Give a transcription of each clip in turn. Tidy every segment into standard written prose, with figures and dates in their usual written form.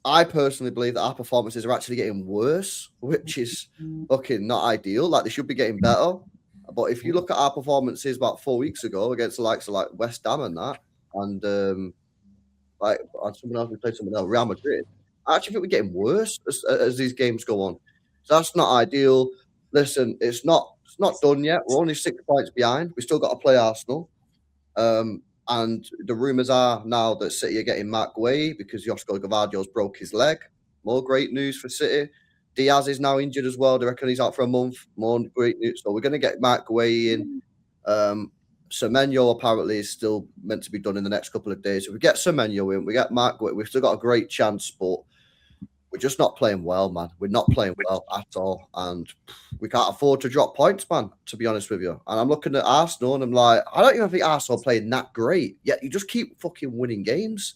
I personally believe that our performances are actually getting worse, which is fucking not ideal. Like, they should be getting better. But if you look at our performances about 4 weeks ago against the likes of like West Ham and that, and like someone else, we played someone else, Real Madrid, I actually think we're getting worse as these games go on. So that's not ideal. Listen, it's not done yet. We're only 6 points behind. We still got to play Arsenal. And the rumours are now that City are getting Mark Guehi because Josko Gavardio's broke his leg. More great news for City. Diaz is now injured as well. They reckon he's out for a month. More great news. So we're going to get Mark Guehi in. Semenyo apparently is still meant to be done in the next couple of days. If we get Semenyo in, we get Mark Guehi, we've still got a great chance, but we're just not playing well, man. We're not playing well at all. And we can't afford to drop points, man, to be honest with you. And I'm looking at Arsenal and I'm like, I don't even think Arsenal are playing that great. Yet you just keep fucking winning games.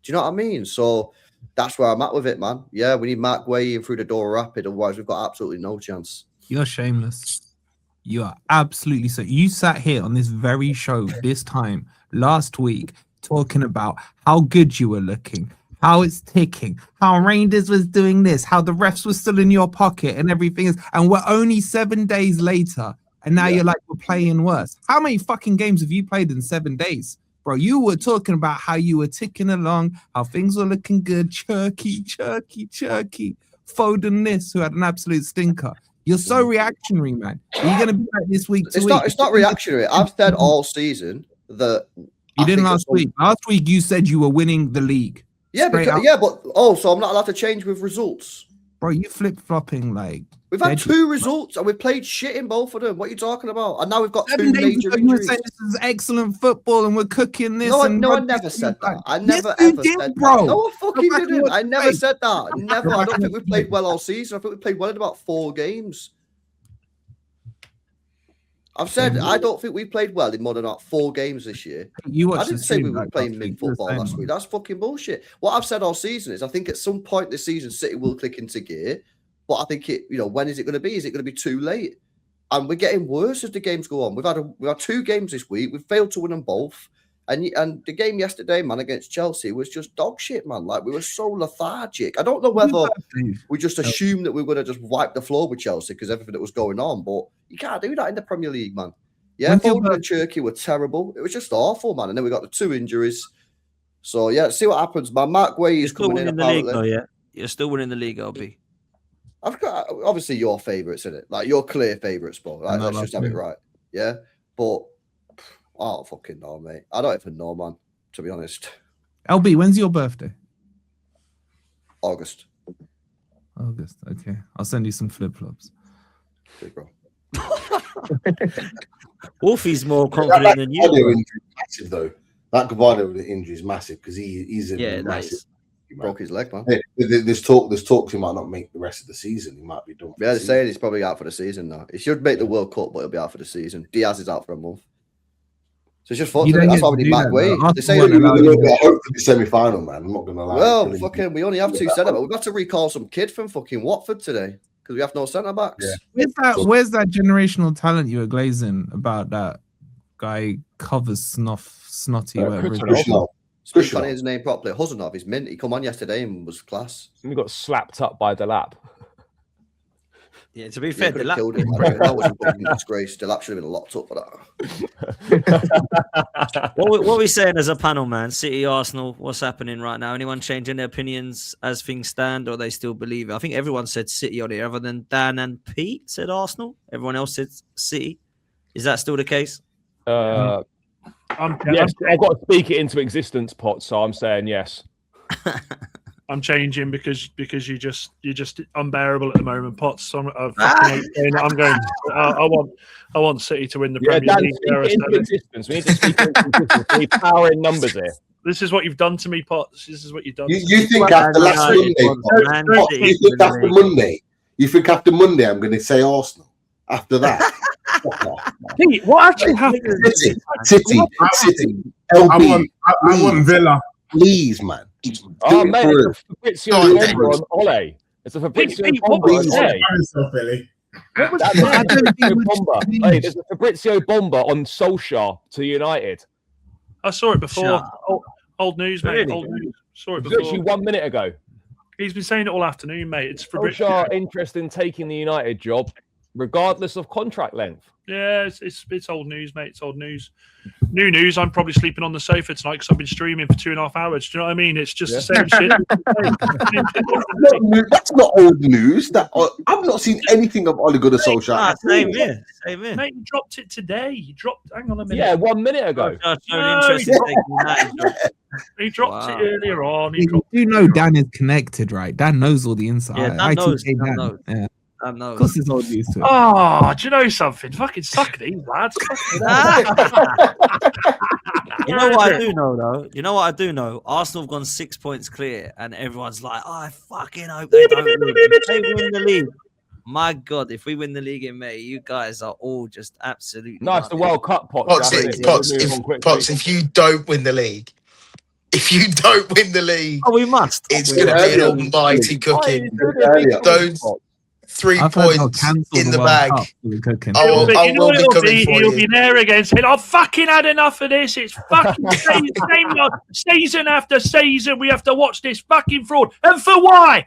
Do you know what I mean? So that's where I'm at with it, man. Yeah, we need Mark Guehi in through the door rapid. Otherwise, we've got absolutely no chance. You're shameless. You are absolutely so. You sat here on this very show this time last week talking about how good you were looking, how it's ticking, how Rangers was doing this, how the refs were still in your pocket and everything is. And we're only 7 days later. And now you're like, we're playing worse. How many fucking games have you played in 7 days? Bro, you were talking about how you were ticking along, how things were looking good. Chirky. Foden this, who had an absolute stinker. You're so reactionary, man. Are you going to be like this week to week? It's not reactionary. I've said all season that... You didn't last week. Last week you said you were winning the league. Yeah, but so I'm not allowed to change with results. Bro, you flip-flopping like... We've had 2 results and we've played shit in both of them. What are you talking about? And now we've got 2 major injuries. You were saying this is excellent football and we're cooking this. No, I never said that. I never ever said that. No, I fucking didn't. I never said that. Never. I don't think we've played well all season. I think we played well in about 4 games. I've said I don't think we played well in more than 4 games this year. I didn't say we were playing mid-football last week. That's fucking bullshit. What I've said all season is I think at some point this season City will click into gear. But I think when is it going to be? Is it going to be too late? And we're getting worse as the games go on. We've had 2 games this week. We've failed to win them both. And the game yesterday, man, against Chelsea was just dog shit, man. Like, we were so lethargic. I don't know whether we just assumed that we were going to just wipe the floor with Chelsea because everything that was going on. But you can't do that in the Premier League, man. Yeah, Foden and Cherky were terrible. It was just awful, man. And then we got the 2 injuries. So, yeah, see what happens, man. Mark Guehi is coming in. The league, though, yeah? You're still winning the league, LB. I've got obviously your favourites in it, like your clear favourites, but like, let's just have it right, yeah. But I don't fucking know, mate. I don't even know, man. To be honest. LB, when's your birthday? August. Okay. I'll send you some flip flops. Okay, bro. Wolfie's more confident than you. Massive though. That Gavardo injury is massive because he's massive. He broke his leg, man. Hey, there's talks he might not make the rest of the season. He might be done. Yeah, they're saying he's probably out for the season now. He should make the World Cup, but he'll be out for the season. Diaz is out for a month. So it's just fortunate. That's why we need Mark Guehi. They say hopefully semi-final, man. I'm not gonna lie. Well, fucking, we only have 2 centre backs. We've got to recall some kid from fucking Watford today because we have no centre backs. Yeah. Where's that generational talent you were glazing about? That guy covers snotty. Speak on his name properly. Huzanov is mint. He come on yesterday and was class. We got slapped up by Delap. Yeah, to be fair, Delap killed him. That was a disgrace. Delap should have been locked up for that. What are we saying as a panel, man? City, Arsenal, what's happening right now? Anyone changing their opinions as things stand, or they still believe it? I think everyone said City on here, other than Dan and Pete said Arsenal. Everyone else said City. Is that still the case? Yes, I've got to speak it into existence, Potts. So I'm saying yes. I'm changing because you're just unbearable at the moment, Potts. So I want City to win the Premier League. Into existence. We need to speak into existence. We need power in numbers here. This is what you've done to me, Potts. This is what you've done. You think after last Monday? You think after Monday I'm going to say Arsenal? After that. Pete, what actually happened? City. LB, I want Villa. Please, man. Oh, mate, it's a Fabrizio Bomber on Ole. It's a Fabrizio Bomber on Ole. There's a Fabrizio Bomber on Solskjaer to United. I saw it before. Old news, mate. Old news. Saw it before. Literally 1 minute ago. He's been saying it all afternoon, mate. It's for Solskjaer interested in taking the United job, regardless of contract length. Yeah, it's old news, mate. It's old news. New news. I'm probably sleeping on the sofa tonight because I've been streaming for 2.5 hours. Do you know what I mean? It's just the same shit. That's not old news. I've not seen anything of Ole Gunnar Solskjaer. Same here. Same here. Mate, he dropped it today. Hang on a minute. Yeah, 1 minute ago. He dropped it earlier on. You know Dan is connected, right? Dan knows all the inside. Yeah, Dan knows. Dan knows. Yeah. Of course, it's all used to it. Oh, do you know something? Fucking suck these lads. You know what I do know, though? You know what I do know? Arsenal have gone 6 points clear, and everyone's like, oh, I fucking hope they don't win. If they win the league, my God, if we win the league in May, you guys are all just absolutely... Nice, the World Cup, Potts. Potts, if you don't win the league, oh, we must. It's going to be an almighty cooking. Those 3 points in the bag. He'll be there again saying, I've fucking had enough of this. It's fucking season after season. We have to watch this fucking fraud. And for why?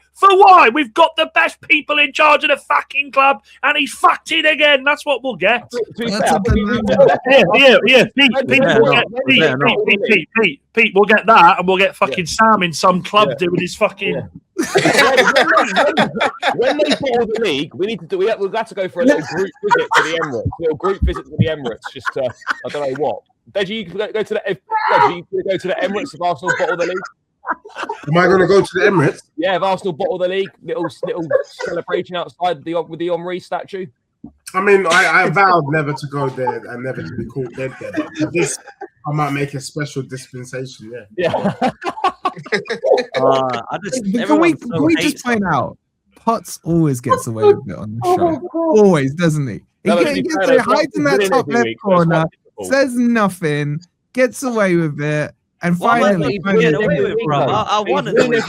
We've got the best people in charge of the fucking club, and he's fucked it again. That's what we'll get. Pete, we'll get that, and we'll get fucking Sam in some club doing his fucking... When they bottle the league, we've got to go for a little group visit to the Emirates. Just I don't know what. Deji, you can go to the Emirates if Arsenal bottle the league. Am I going to go to the Emirates? Yeah, if Arsenal bottle the league, little celebration outside with the Henry statue. I mean, I vowed never to go there and never to be caught dead there. But for this, I might make a special dispensation. Yeah. Can we just point out, Potts always gets away with it on the show. Always, doesn't he? He hides in that top left corner, says nothing, gets away with it. And finally, I wanted to win.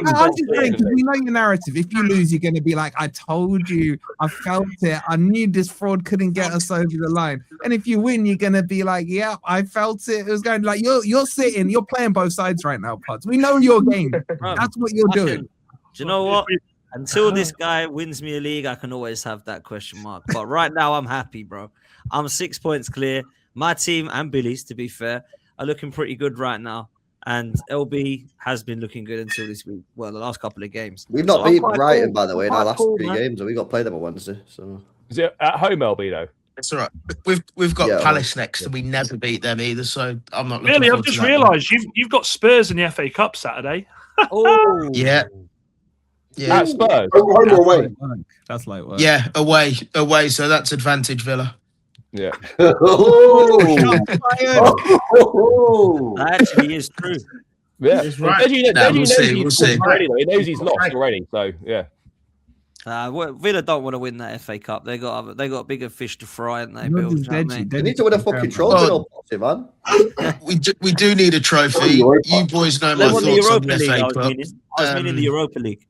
I'm just saying, because we know your narrative. If you lose, you're going to be like, I told you, I felt it, I knew this fraud couldn't get us over the line. And if you win, you're going to be like, yeah, I felt it. It was going like, you're playing both sides right now, Potts. We know your game. That's what you're doing. Do you know what? Until this guy wins me a league, I can always have that question mark. But right now, I'm happy, bro. I'm 6 points clear. My team and Billy's, to be fair, are looking pretty good right now, and LB has been looking good until this week. Well, the last couple of games. We've not beat Brighton, by the way, in our last 3 games, and we got to play them on Wednesday. So is it at home, LB though? It's all right. We've got Palace next, and we never beat them either. So I'm not really. I've just realised you've got Spurs in the FA Cup Saturday. Oh yeah. At Spurs. Home or away? That's like work. Yeah, away. So that's advantage Villa. Yeah. That actually is true. Yeah. Right. We'll see. He knows he's lost already. So yeah. Villa don't want to win that FA Cup. They got bigger fish to fry, and they need to win a fucking trophy, man. We do need a trophy. You boys know my thoughts on the FA Cup. I was meaning the Europa League.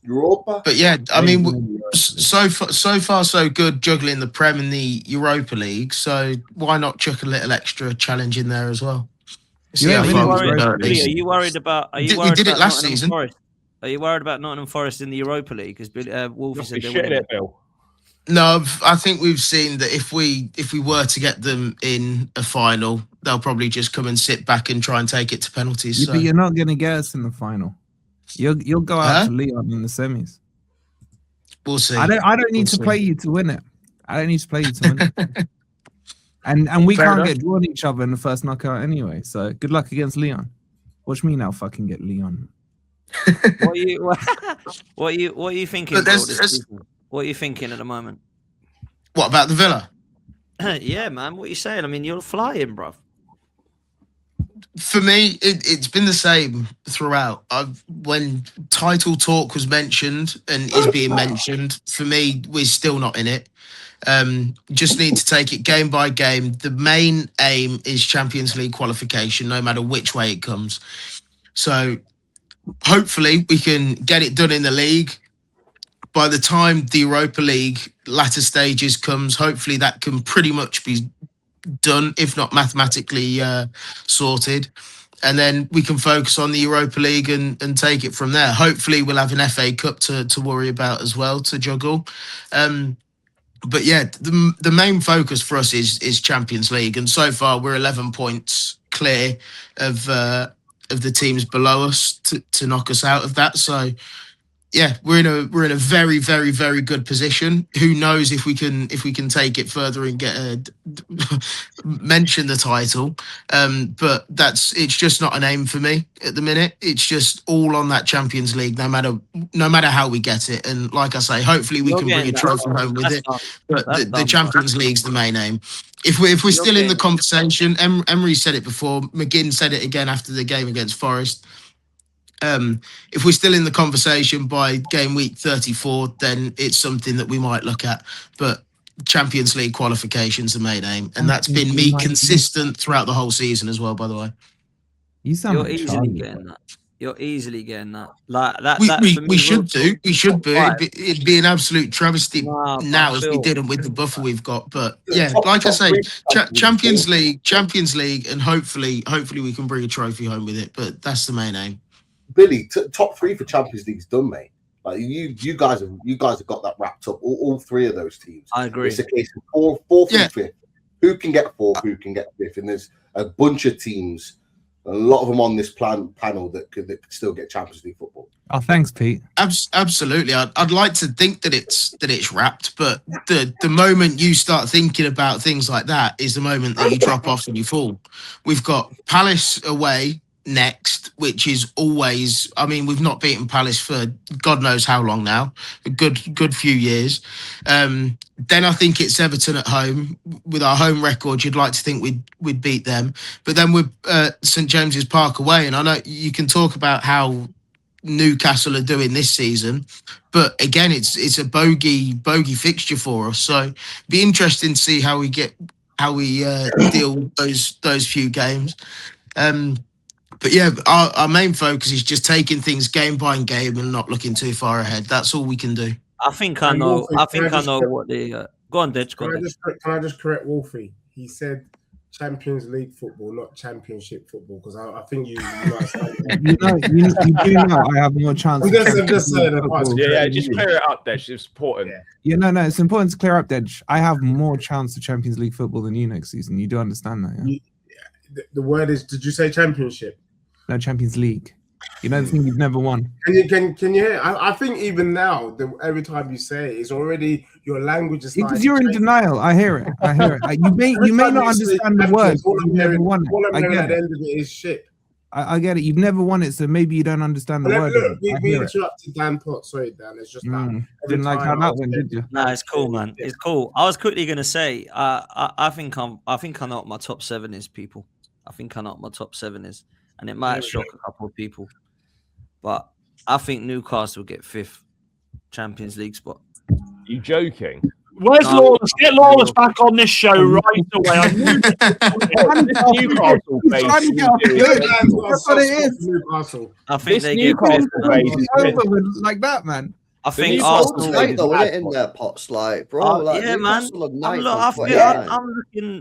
But yeah, I mean, so far so good juggling the Prem and the Europa League. So why not chuck a little extra challenge in there as well? Are you worried about? We did it last season. Forest? Are you worried about Nottingham Forest in the Europa League? Because Wolfie said they were. Bill. No, I think we've seen that if we were to get them in a final, they'll probably just come and sit back and try and take it to penalties. Yeah, but you're not going to get us in the final. You'll go out to Leon in the semis. We'll see. I don't need to play you to win it. And we can't get drawn each other in the first knockout anyway. So good luck against Leon. Watch me now fucking get Leon. What are you thinking? What are you thinking at the moment? What about the Villa? Yeah, man. What are you saying? I mean, you're flying, bro. For me, it's been the same throughout. When title talk was mentioned and is being mentioned, for me, we're still not in it. Just need to take it game by game. The main aim is Champions League qualification, no matter which way it comes. So hopefully we can get it done in the league. By the time the Europa League latter stages comes, hopefully that can pretty much be done, if not mathematically sorted. and then we can focus on the Europa League and take it from there. Hopefully, we'll have an FA Cup to worry about as well, to juggle. But yeah, the main focus for us is Champions League, and so far we're 11 points clear of the teams below us to knock us out of that. So yeah, we're in a very, very, very good position. Who knows if we can take it further and get mention the title? But it's just not an aim for me at the minute. It's just all on that Champions League, no matter how we get it. And like I say, hopefully we can bring a trophy home with it. But the Champions League's the main aim. If we're still in the conversation, Emery said it before. McGinn said it again after the game against Forest. If we're still in the conversation by game week 34, then it's something that we might look at. But Champions League qualification's the main aim, and that's been me consistent throughout the whole season as well, by the way. You're easily getting that. You're easily getting that. Like that. We should do. We should do. It'd be an absolute travesty now if we didn't with the buffer we've got. But yeah, like I say, Champions League, and hopefully we can bring a trophy home with it. But that's the main aim. Billy, top 3 for Champions League's done, mate. Like you guys have got that wrapped up. All 3 of those teams. I agree. It's a case of fourth and fifth. Who can get 4th? Who can get 5th? And there's a bunch of teams, a lot of them on this panel that could still get Champions League football. Oh, thanks, Pete. Absolutely. I'd like to think that it's wrapped, but the moment you start thinking about things like that is the moment that you drop off and you fall. We've got Palace away next, which is always, I mean, we've not beaten Palace for God knows how long now, a good few years. Then I think it's Everton at home. With our home record, you'd like to think we'd beat them, but then we're St James's Park away, and I know you can talk about how Newcastle are doing this season, but again, it's a bogey fixture for us. So be interesting to see how we deal with those few games. But yeah, our main focus is just taking things game by game and not looking too far ahead. That's all we can do. I think I know. I know what the. Go on, Ditch. Can I just correct Wolfie? He said Champions League football, not Championship football, because I think you might say you do know I have more chance. Just clear it up, Ditch. It's important. No, it's important to clear up, Ditch. I have more chance of Champions League football than you next season. You do understand that, yeah? The word is, did you say Championship? No, Champions League. You know the thing you've never won. Can you hear? I think even now, every time you say it, it's already your language is because you're in denial. I hear it. You may not understand the word. You've never won it. All I'm hearing at the end of it is shit. I get it. You've never won it, so maybe you don't understand the word. Look, we interrupted Dan Potts. Sorry, Dan. It's just that. Didn't like how that went, did you? No, it's cool, man. It's cool. I was quickly going to say, I think I know what my top 7 is, people. I think I know what my top 7 is, and it might shock a couple of people. But I think Newcastle will get 5th Champions League spot. You joking? Where's Lawless? Get Lawless back on this show right away. I knew Newcastle That's what it is. Newcastle. I think they get like that, man. I think Arsenal in their pots, like, bro. Like, yeah, man.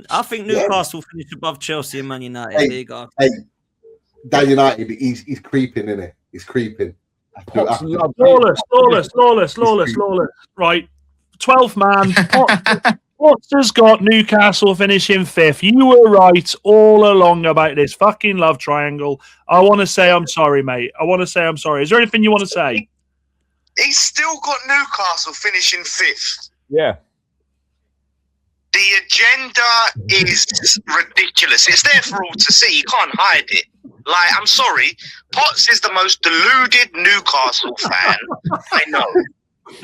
I think Newcastle finish above Chelsea and Man United. There you go. Hey, Dan United, he's creeping, isn't he? He's creeping. Lawless. Right. 12th man. Potts has got Newcastle finishing 5th. You were right all along about this fucking love triangle. I want to say I'm sorry, mate. Is there anything you want to say? He's still got Newcastle finishing 5th. Yeah. The agenda is ridiculous. It's there for all to see. You can't hide it. Like, I'm sorry, Potts is the most deluded Newcastle fan I know.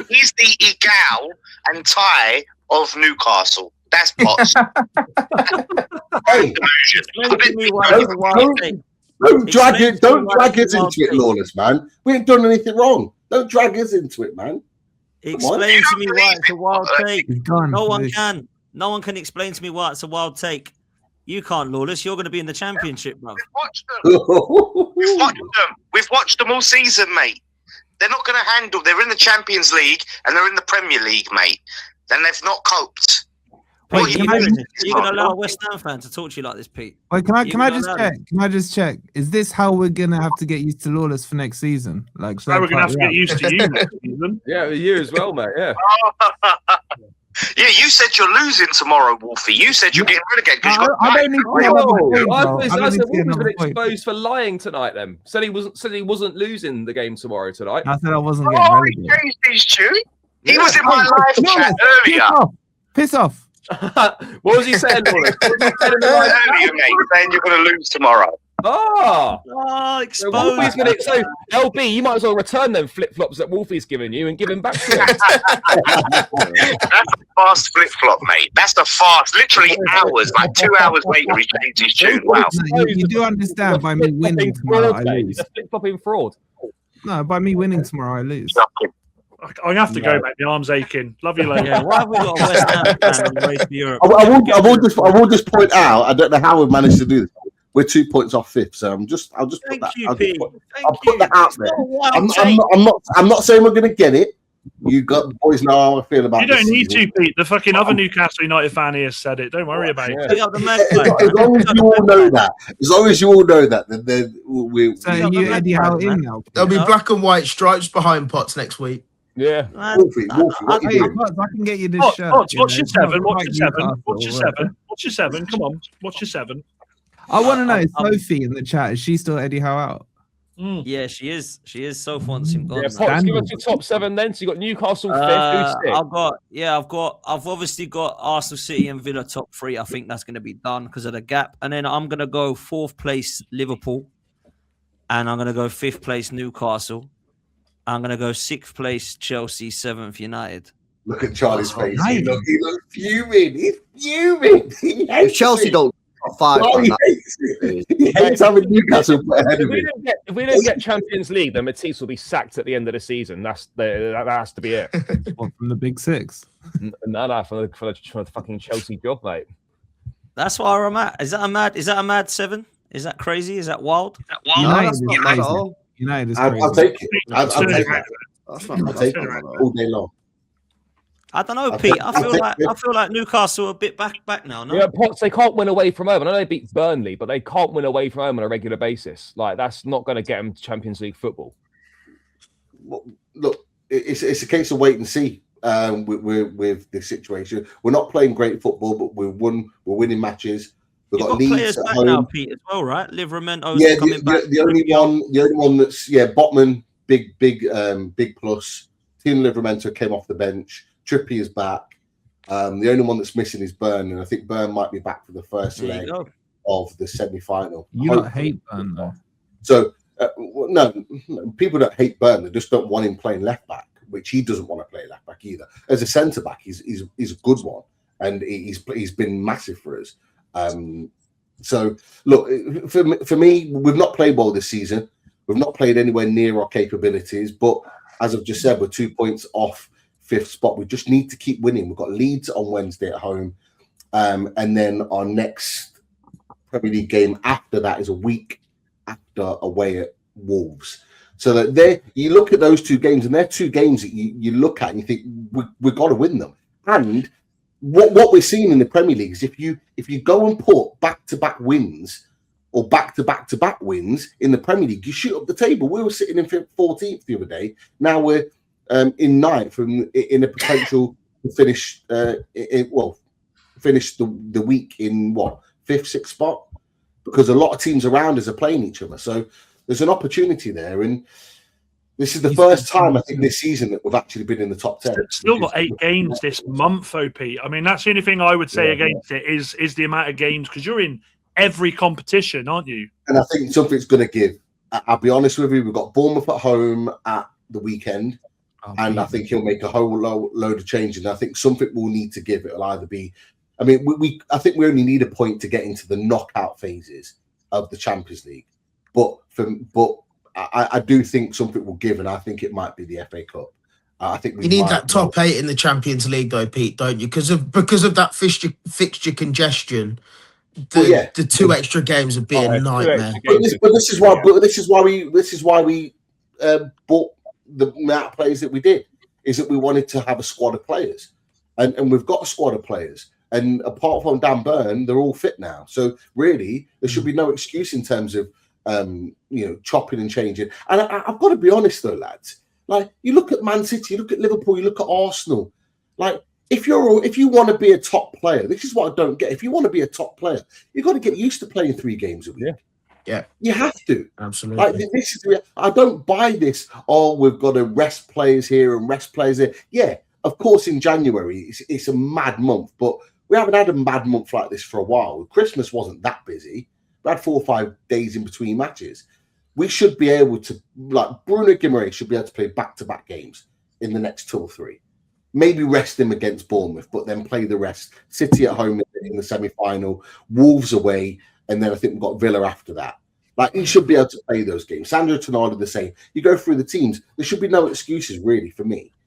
He's the Egal and Ty of Newcastle. That's Potts. Hey, don't drag us into it, Lawless, man. We ain't done anything wrong. Don't drag us into it, man. Explain to me why it's a wild take. No one can explain to me why it's a wild take. You can't, Lawless. You're going to be in the Championship, bro. We've watched them all season, mate. They're not going to handle. They're in the Champions League and they're in the Premier League, mate. Then they've not coped. What Wait, are you can I doing? just, You're gonna allow a West Ham fan to talk to you like this, Pete? wait, can I You're gonna just allow check? Can I just check? Is this how we're gonna have to get used to Lawless for next season? Like, So we're gonna have to get third-party used to you next season. Yeah, you as well, mate. Yeah. Yeah, you said you're losing tomorrow, Wolfie. You said you're getting relegated because you got. I don't need to get another point, I bro. I said don't need to get Wolfie's been another point. exposed for lying tonight. Then said he wasn't losing the game tomorrow tonight. I said I wasn't getting Oh, he relegated. changed his tune. He Yeah. was in my live chat earlier. Piss off. What was he saying, Lawrence? What was he saying in the live chat? Earlier, mate, saying you're going to lose tomorrow. Ah, Oh, so Wolfie's exposed. gonna. So LB, you might as well return them flip flops that Wolfie's given you and give him back to him. That's a fast flip flop, mate. That's a fast, literally hours, like 2 hours later, he changed his tune. Wow. No, you do understand by me winning tomorrow, I lose. He's a flip flopping fraud. No, by me winning tomorrow, I lose. I'm gonna have to go, mate. My arm's aching. Love you later. Yeah, why have we got a West Ham fan on the race to Europe? I will just point out. I don't know how we've managed to do this. We're 2 points off fifth, so I'll just put Thank that. you, I'll Pete. put that out there. I'm not saying we're going to get it. You got the boys know how I feel about. You don't this need season. to, Pete. The fucking other Newcastle United fan here said it. Don't worry about it. Pick up the Magpie. As long as you all know that, then we. So you Eddie Howe in now? There'll be black and white stripes behind Potts next week. Yeah. Wolfie, what you Hey, doing? Potts, I can get you this What's shirt. what's you know, your it's not seven? What's your quite seven? What's your Newcastle, seven? What's your seven? Come on. What's your seven? I want to know, is Sophie in the chat, is she still Eddie Howe out? Yeah, she is. She is. So wants him gone. Yeah, now. Potts, give us your top seven then. So you got Newcastle fifth. Who's sixth? I've obviously got Arsenal, City, and Villa top three. I think that's going to be done because of the gap. And then I'm going to go fourth place Liverpool, and I'm going to go fifth place Newcastle. I'm going to go sixth place Chelsea, seventh United. Look at Charlie's face. nice. He looks fuming. He's fuming. If Chelsea don't fight, Oh, man, he hates having Newcastle put ahead If of him. we don't get Champions League, then Matisse will be sacked at the end of the season. That has to be it. What, from the Big Six? No, for the fucking Chelsea job, mate. That's where I'm at. Is that a mad seven? Is that crazy? Is that wild? United that's is not bad at crazy. all. United is I'll crazy. take it. I'll take that. That's not I'll bad take at it all. all day long. I don't know, I Pete. think- I feel like Newcastle are a bit back now. No, Yeah, Potts, they can't win away from home. I know they beat Burnley, but they can't win away from home on a regular basis. Like, that's not going to get them to Champions League football. Well, look, it's a case of wait and see with this situation. We're not playing great football, but we're winning matches. We've you've got got Leeds players at back home. now, Pete, as well, right? Liveramento's Yeah, coming back. the only one that's Botman, big plus. Tino Livramento came off the bench. Trippy is back. The only one that's missing is Burn, and I think Burn might be back for the first There leg you go. of the semi-final. You don't hate Burn, though. So no, people don't hate Burn. They just don't want him playing left back, which he doesn't want to play left back either. As a centre back, he's a good one, and he's been massive for us. So look, for me, we've not played well this season. We've not played anywhere near our capabilities, but as I've just said, we're 2 points off fifth spot. We just need to keep winning. We've got Leeds on Wednesday at home, and then our next Premier League game after that is a week after away at Wolves. So that you look at those two games, and they're two games that you look at and you think we've got to win them. And what we're seeing in the Premier League is if you go and put back-to-back wins or back-to-back wins in the Premier League, you shoot up the table. We were sitting in 14th the other day. Now we're in 9th in a potential to finish finish the week in 5th, 6th spot, because a lot of teams around us are playing each other. So there's an opportunity there, and this is the first time I think this season that we've actually been in the top 10. Still got 8 games this month, OP. I mean, that's the only thing I would say against it is the amount of games, because you're in every competition, aren't you? And I think something's going to give. I'll be honest with you, we've got Bournemouth at home at the weekend, and I think he'll make a whole load of changes. And I think something will need to give. It'll either be, I mean, I think we only need a point to get into the knockout phases of the Champions League, but I do think something will give, and I think it might be the FA Cup. I think you need that top 8 in the Champions League, though, Pete, don't you? Because of that fixture congestion. The 2 extra games would be a nightmare. But this is why we bought the amount of players that we did. Is that we wanted to have a squad of players, and we've got a squad of players. And apart from Dan Burn, they're all fit now. So really, there should be no excuse in terms of chopping and changing. And I've got to be honest though, lads. Like, you look at Man City, you look at Liverpool, you look at Arsenal. Like, if you want to be a top player, this is what I don't get. If you want to be a top player, you've got to get used to playing 3 games a week. Yeah. You have to. Absolutely. Like, this is, I don't buy this. Oh, we've got to rest players here and rest players there. Yeah, of course, in January, it's a mad month, but we haven't had a mad month like this for a while. Christmas wasn't that busy. We had 4 or 5 days in between matches. We should be able to, like, Bruno Guimaraes should be able to play back-to-back games in the next 2 or 3. Maybe rest him against Bournemouth, but then play the rest. City at home in the semi-final, Wolves away, and then I think we've got Villa after that. Like, he should be able to play those games. Sandro Tonali the same. You go through the teams, there should be no excuses, really, for me.